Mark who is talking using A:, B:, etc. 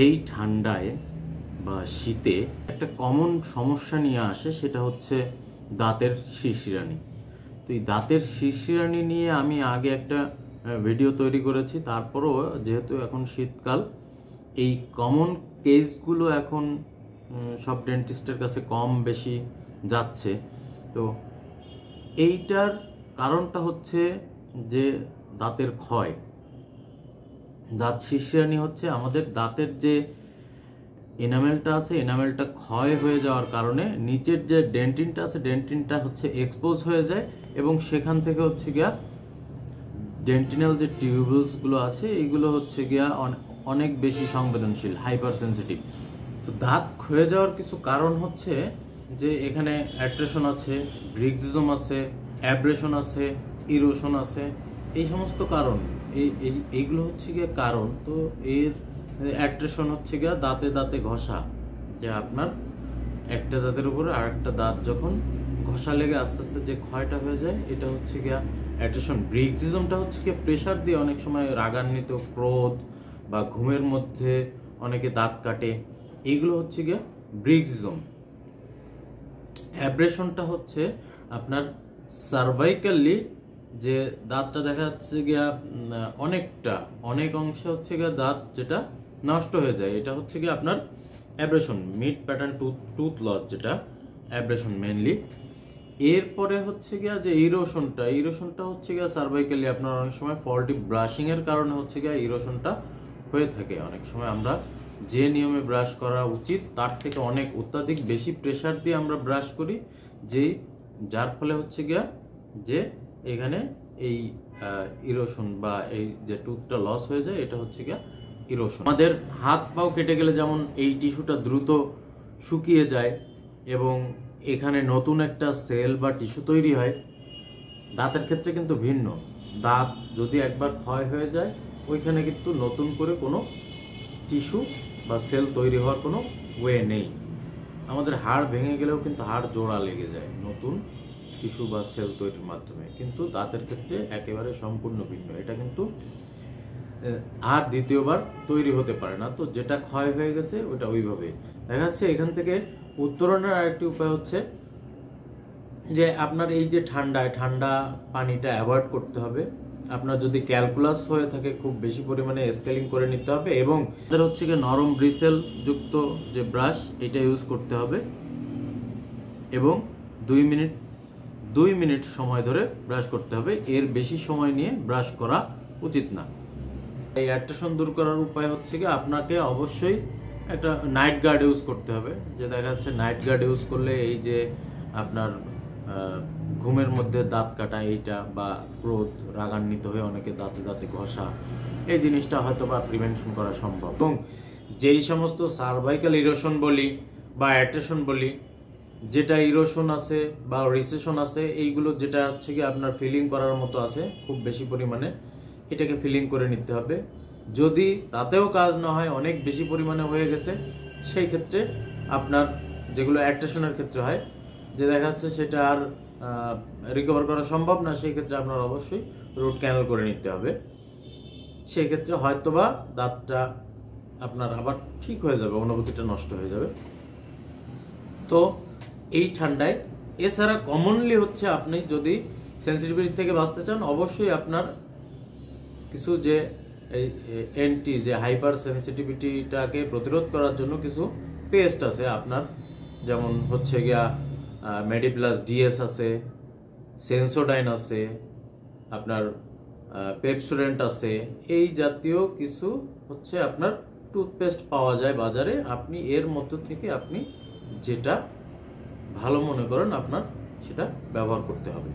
A: এই ঠান্ডায় বা শীতে একটা কমন সমস্যা নিয়ে আসে, সেটা হচ্ছে দাঁতের শিরশিরানি। তো এই দাঁতের শিরশিরানি নিয়ে আমি আগে একটা ভিডিও তৈরি করেছি। তারপরও যেহেতু এখন শীতকাল, এই কমন কেসগুলো এখন সব ডেন্টিস্টের কাছে কম বেশি যাচ্ছে। তো এইটার কারণটা হচ্ছে যে দাঁতের ক্ষয়। দাঁত শিরশিরানি হচ্ছে আমাদের দাঁতের যে এনামেলটা আছে, এনামেলটা ক্ষয় হয়ে যাওয়ার কারণে নিচের যে ডেন্টিনটা আছে, ডেন্টিনটা হচ্ছে এক্সপোজ হয়ে যায় এবং সেখান থেকে হচ্ছে গিয়া ডেন্টিনাল যে টিউবুলসগুলো আছে এইগুলো হচ্ছে গিয়া অনেক বেশি সংবেদনশীল, হাইপার সেন্সিটিভ। তো দাঁত ক্ষয়ে যাওয়ার কিছু কারণ হচ্ছে যে এখানে অ্যাট্রেশন আছে, ব্রিক্সিজম আছে, অ্যাব্রেশন আছে, ইরোশন আছে। এই সমস্ত কারণ, এইগুলো হচ্ছে গিয়ে কারণ। তো এর অ্যাট্রেশন হচ্ছে গিয়া দাঁতে দাঁতে ঘষা, যে আপনার একটা দাঁতের উপরে আর একটা দাঁত যখন ঘষা লেগে আস্তে আস্তে যে ক্ষয়টা হয়ে যায়, এটা হচ্ছে গিয়া অ্যাট্রেশন। ব্রিক্সিজমটা হচ্ছে গিয়ে প্রেশার দিয়ে অনেক সময় রাগান্বিত, ক্রোধ বা ঘুমের মধ্যে অনেকে দাঁত কাটে, এইগুলো হচ্ছে গিয়া ব্রিক্সিজম। অ্যাব্রেশনটা হচ্ছে আপনার সার্ভাইকালি যে দাঁতটা দেখা যাচ্ছে গিয়া অনেক অংশে হচ্ছে গিয়া দাঁত যেটা নষ্ট হয়ে যায়, এটা হচ্ছে গিয়া আপনার abrasion, mid pattern tooth loss, যেটা অ্যাব্রেশন মেনলি। এরপরে হচ্ছে গিয়া যে ইরোশনটা হচ্ছে গিয়া সার্ভাইকালি আপনার অনেক সময় ফল্টি ব্রাশিং এর কারণে হচ্ছে গিয়া ইরোশনটা হয়ে থাকে। অনেক সময় আমরা যে নিয়মে ব্রাশ করা উচিত তার থেকে অনেক অত্যাধিক বেশি প্রেসার দিয়ে আমরা ব্রাশ করি, যার ফলে হচ্ছে গিয়া যে এখানে এই ইরোশন বা এই যে টুথটা লস হয়ে যায়, এটা হচ্ছে গিয়া ইরোশন। আমাদের হাত পাও কেটে গেলে যেমন এই টিস্যুটা দ্রুত শুকিয়ে যায় এবং এখানে নতুন একটা সেল বা টিস্যু তৈরি হয়, দাঁতের ক্ষেত্রে কিন্তু ভিন্ন। দাঁত যদি একবার ক্ষয় হয়ে যায়, ওইখানে কিন্তু নতুন করে কোনো টিস্যু বা সেল তৈরি হওয়ার কোনো ওয়ে নেই। আমাদের হাড় ভেঙে গেলেও কিন্তু হাড় জোড়া লেগে যায় নতুন টিস্যু বা সেল তৈরির মাধ্যমে, কিন্তু দাঁতের ক্ষেত্রে একেবারে সম্পূর্ণ ভিন্ন। এটা কিন্তু আর দ্বিতীয়বার তৈরি হতে পারে না। তো যেটা ক্ষয় হয়ে গেছে ওটা ওইভাবে দেখা যাচ্ছে। এখান থেকে উত্তরণের আরেকটি উপায় হচ্ছে যে আপনার এই যে ঠান্ডা পানিটা অ্যাভয়েড করতে হবে। আপনার যদি ক্যালকুলাস হয়ে থাকে, খুব বেশি পরিমাণে স্কেলিং করে নিতে হবে এবং হচ্ছে গিয়ে নরম ব্রিসেল যুক্ত যে ব্রাশ, এটা ইউজ করতে হবে এবং 2 মিনিট সময় ধরে ব্রাশ করতে হবে। এর বেশি সময় নিয়ে ব্রাশ করা উচিত না। এই অ্যাট্রেশন দূর করার উপায় হচ্ছে কি, আপনাকে অবশ্যই একটা নাইট গার্ড ইউজ করতে হবে। যে দেখা যাচ্ছে নাইট গার্ড ইউজ করলে এই যে আপনার ঘুমের মধ্যে দাঁত কাটা এইটা বা ক্রোধ, রাগান্বিত হয়ে অনেকে দাঁতে দাঁতে ঘষা, এই জিনিসটা হয়তো বা প্রিভেনশন করা সম্ভব। এবং যেই সমস্ত সার্ভাইকাল ইরোশন বলি বা অ্যাট্রেশন বলি, যেটা ইরোশন আছে বা রিসেশন আছে, এইগুলো যেটা হচ্ছে কি আপনার ফিলিং করার মতো আছে খুব বেশি পরিমাণে, এটাকে ফিলিং করে নিতে হবে। যদি তাতেও কাজ না হয়, অনেক বেশি পরিমাণে হয়ে গেছে, সেই ক্ষেত্রে আপনার যেগুলো অ্যাট্রেশনের ক্ষেত্রে হয়, যে দেখা যাচ্ছে সেটা আর রিকভার করা সম্ভব না, সেই ক্ষেত্রে আপনার অবশ্যই রুট ক্যানাল করে নিতে হবে। সেই ক্ষেত্রে হয়তোবা দাঁতটা আপনার আবার ঠিক হয়ে যাবে, অনুভূতিটা নষ্ট হয়ে যাবে। তো এই ঠান্ডায় এছাড়া কমনলি হচ্ছে, আপনি যদি সেন্সিটিভিটি থেকে বাঁচতে চান, অবশ্যই আপনার কিছু যে যে হাইপার সেন্সিটিভিটিটাকে প্রতিরোধ করার জন্য কিছু পেস্ট আছে আপনার, যেমন হচ্ছে গিয়া মেডিপ্লাস ডিএস আছে, সেন্সোডাইন আছে, আপনার পেপসোডেন্ট আছে। এই জাতীয় কিছু হচ্ছে আপনার টুথপেস্ট পাওয়া যায় বাজারে। আপনি এর মধ্য থেকে আপনি যেটা ভালো মনে করেন আপনার, সেটা ব্যবহার করতে হবে।